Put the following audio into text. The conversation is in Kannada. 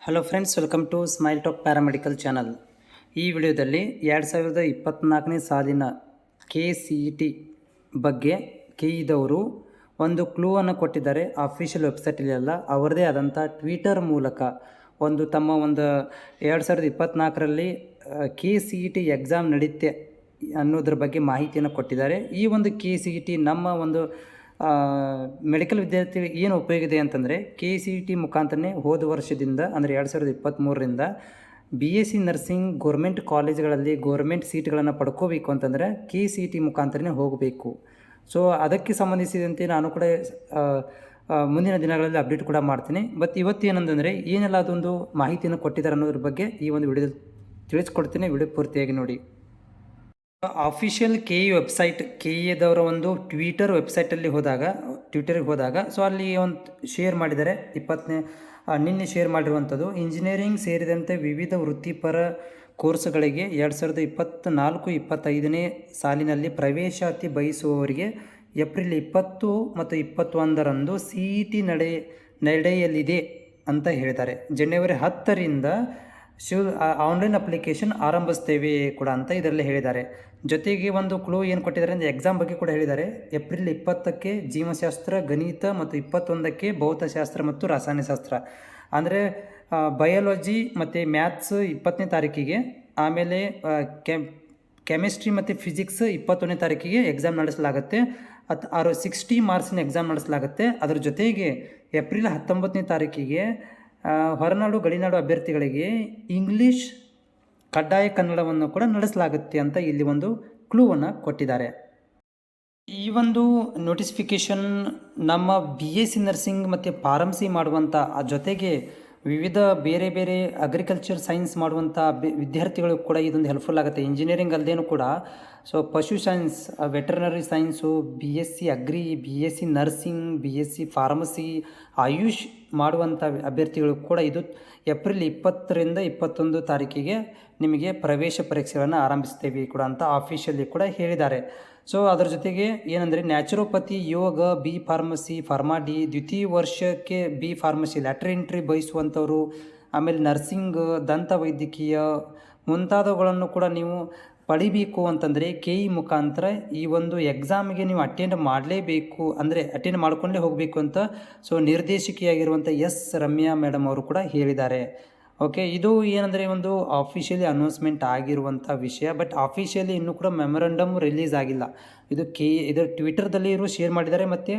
Hello friends, welcome to Smile Talk paramedical channel. ಈ ವಿಡಿಯೋದಲ್ಲಿ 2024ನೇ ಸಾಲಿನ KCET ಬಗ್ಗೆ KEದವರು ಒಂದು ಕ್ಲೂವನ್ನು ಕೊಟ್ಟಿದ್ದಾರೆ. ಅಫಿಷಿಯಲ್ ವೆಬ್ಸೈಟಲ್ಲಿ ಅಲ್ಲ, ಅವರದೇ ಆದಂಥ ಟ್ವಿಟರ್ ಮೂಲಕ ತಮ್ಮ 2024ರಲ್ಲಿ KCET ಎಕ್ಸಾಮ್ ನಡೆಯುತ್ತೆ ಅನ್ನೋದ್ರ ಬಗ್ಗೆ ಮಾಹಿತಿಯನ್ನು ಕೊಟ್ಟಿದ್ದಾರೆ. ಈ KCET ನಮ್ಮ ಮೆಡಿಕಲ್ ವಿದ್ಯಾರ್ಥಿಗಳಿಗೆ ಏನು ಉಪಯೋಗ ಇದೆ ಅಂತಂದರೆ, KCET ಮುಖಾಂತರನೇ ಹೋದ ವರ್ಷದಿಂದ ಅಂದರೆ 2023ರಿಂದ BSc ನರ್ಸಿಂಗ್ ಗೋರ್ಮೆಂಟ್ ಕಾಲೇಜ್ಗಳಲ್ಲಿ ಗೋರ್ಮೆಂಟ್ ಸೀಟ್ಗಳನ್ನು ಪಡ್ಕೋಬೇಕು ಅಂತಂದರೆ KCET ಮುಖಾಂತರನೇ ಹೋಗಬೇಕು. ಸೊ ಅದಕ್ಕೆ ಸಂಬಂಧಿಸಿದಂತೆ ನಾನು ಕೂಡ ಮುಂದಿನ ದಿನಗಳಲ್ಲಿ ಅಪ್ಡೇಟ್ ಕೂಡ ಮಾಡ್ತೀನಿ. ಬಟ್ ಇವತ್ತೇನಂತಂದರೆ ಏನೆಲ್ಲ ಅದೊಂದು ಮಾಹಿತಿಯನ್ನು ಕೊಟ್ಟಿದ್ದಾರೆ ಅನ್ನೋದ್ರ ಬಗ್ಗೆ ಈ ಒಂದು ವಿಡಿಯೋದಲ್ಲಿ ತಿಳಿಸ್ಕೊಡ್ತೀನಿ. ವಿಡಿಯೋ ಪೂರ್ತಿಯಾಗಿ ನೋಡಿ. ಆಫಿಷಿಯಲ್ KE ವೆಬ್ಸೈಟ್, KEದವರ ಟ್ವಿಟರ್ ವೆಬ್ಸೈಟಲ್ಲಿ ಟ್ವಿಟರ್ಗೆ ಹೋದಾಗ ಸೊ ಅಲ್ಲಿ ಶೇರ್ ಮಾಡಿದ್ದಾರೆ. ನಿನ್ನೆ ಶೇರ್ ಮಾಡಿರುವಂಥದ್ದು ಇಂಜಿನಿಯರಿಂಗ್ ಸೇರಿದಂತೆ ವಿವಿಧ ವೃತ್ತಿಪರ ಕೋರ್ಸ್ಗಳಿಗೆ 2024-25ನೇ ಸಾಲಿನಲ್ಲಿ ಪ್ರವೇಶಾತಿ ಬಯಸುವವರಿಗೆ ಏಪ್ರಿಲ್ 20 ಮತ್ತು 21ರಂದು CET ನಡೆಯಲಿದೆ ಅಂತ ಹೇಳಿದ್ದಾರೆ. ಜನವರಿ 10ರಿಂದ ಆನ್ಲೈನ್ ಅಪ್ಲಿಕೇಶನ್ ಆರಂಭಿಸ್ತೇವೆ ಕೂಡ ಅಂತ ಇದರಲ್ಲಿ ಹೇಳಿದ್ದಾರೆ. ಜೊತೆಗೆ ಕ್ಲೂ ಏನು ಕೊಟ್ಟಿದ್ದಾರೆ ಅಂದರೆ ಎಕ್ಸಾಮ್ ಬಗ್ಗೆ ಕೂಡ ಹೇಳಿದ್ದಾರೆ. ಏಪ್ರಿಲ್ 20ಕ್ಕೆ ಜೀವಶಾಸ್ತ್ರ, ಗಣಿತ ಮತ್ತು 21ಕ್ಕೆ ಭೌತಶಾಸ್ತ್ರ ಮತ್ತು ರಸಾಯನಶಾಸ್ತ್ರ ಅಂದರೆ ಬಯಾಲಜಿ ಮತ್ತು ಮ್ಯಾಥ್ಸ್ 20ನೇ ತಾರೀಕಿಗೆ, ಆಮೇಲೆ ಕೆಮಿಸ್ಟ್ರಿ ಮತ್ತು ಫಿಸಿಕ್ಸ್ 21ನೇ ತಾರೀಕಿಗೆ ಎಕ್ಸಾಮ್ ನಡೆಸಲಾಗುತ್ತೆ. 60 ಮಾರ್ಕ್ಸಿನ ಎಕ್ಸಾಮ್ ನಡೆಸಲಾಗುತ್ತೆ. ಅದರ ಜೊತೆಗೆ ಏಪ್ರಿಲ್ 19ನೇ ತಾರೀಕಿಗೆ ಹೊರನಾಡು ಗಡಿನಾಡು ಅಭ್ಯರ್ಥಿಗಳಿಗೆ ಇಂಗ್ಲೀಷ್ ಕಡ್ಡಾಯ ಕನ್ನಡವನ್ನು ಕೂಡ ನಡೆಸಲಾಗುತ್ತೆ ಅಂತ ಇಲ್ಲಿ ಕ್ಲೂವನ್ನು ಕೊಟ್ಟಿದ್ದಾರೆ. ಈ ನೋಟಿಫಿಕೇಷನ್ ನಮ್ಮ BSc ನರ್ಸಿಂಗ್ ಮತ್ತು ಫಾರ್ಮಸಿ ಮಾಡುವಂಥ ಜೊತೆಗೆ ವಿವಿಧ ಬೇರೆ ಬೇರೆ ಅಗ್ರಿಕಲ್ಚರ್ ಸೈನ್ಸ್ ಮಾಡುವಂಥ ವಿದ್ಯಾರ್ಥಿಗಳಿಗೂ ಕೂಡ ಇದೊಂದು ಹೆಲ್ಪ್ಫುಲ್ ಆಗುತ್ತೆ. ಇಂಜಿನಿಯರಿಂಗ್ ಅಲ್ಲದೇನೂ ಕೂಡ ಸೊ ಪಶು science, veterinary science, BSc agri, BSc nursing, BSc pharmacy, AYUSH ಮಾಡುವಂಥ ಅಭ್ಯರ್ಥಿಗಳು ಕೂಡ ಇದು ಏಪ್ರಿಲ್ 20ರಿಂದ 21 ತಾರೀಕಿಗೆ ನಿಮಗೆ ಪ್ರವೇಶ ಪರೀಕ್ಷೆಗಳನ್ನು ಆರಂಭಿಸ್ತೇವೆ ಕೂಡ ಅಂತ ಆಫಿಷಿಯಲಿ ಕೂಡ ಹೇಳಿದ್ದಾರೆ. ಸೊ ಅದರ ಜೊತೆಗೆ ಏನಂದರೆ ನ್ಯಾಚುರೋಪತಿ, ಯೋಗ, B ಫಾರ್ಮಸಿ, ಫಾರ್ಮಾ-D, ದ್ವಿತೀಯ ವರ್ಷಕ್ಕೆ B ಫಾರ್ಮಸಿ, ಲ್ಯಾಟ್ರ್ ಎಂಟ್ರಿ ಬಯಸುವಂಥವ್ರು, ಆಮೇಲೆ ನರ್ಸಿಂಗ್, ದಂತ ವೈದ್ಯಕೀಯ ಮುಂತಾದವುಗಳನ್ನು ಕೂಡ ನೀವು ಪಡಿಬೇಕು ಅಂತಂದರೆ KE ಮುಖಾಂತರ ಈ ಎಕ್ಸಾಮಿಗೆ ನೀವು ಅಟೆಂಡ್ ಮಾಡಲೇಬೇಕು, ಅಂದರೆ ಅಟೆಂಡ್ ಮಾಡಿಕೊಂಡೇ ಹೋಗಬೇಕು ಅಂತ ಸೊ ನಿರ್ದೇಶಕಿಯಾಗಿರುವಂಥ ರಮ್ಯಾ ಮೇಡಮ್ ಅವರು ಕೂಡ ಹೇಳಿದ್ದಾರೆ. ಓಕೆ, ಇದು ಏನಂದರೆ ಆಫಿಷಿಯಲಿ ಅನೌನ್ಸ್ಮೆಂಟ್ ಆಗಿರುವಂಥ ವಿಷಯ. ಬಟ್ ಆಫಿಷಿಯಲಿ ಇನ್ನೂ ಕೂಡ ಮೆಮೊರಂಡಮ್ ರಿಲೀಸ್ ಆಗಿಲ್ಲ. ಇದು ಟ್ವಿಟರ್ದಲ್ಲಿ ಶೇರ್ ಮಾಡಿದ್ದಾರೆ. ಮತ್ತು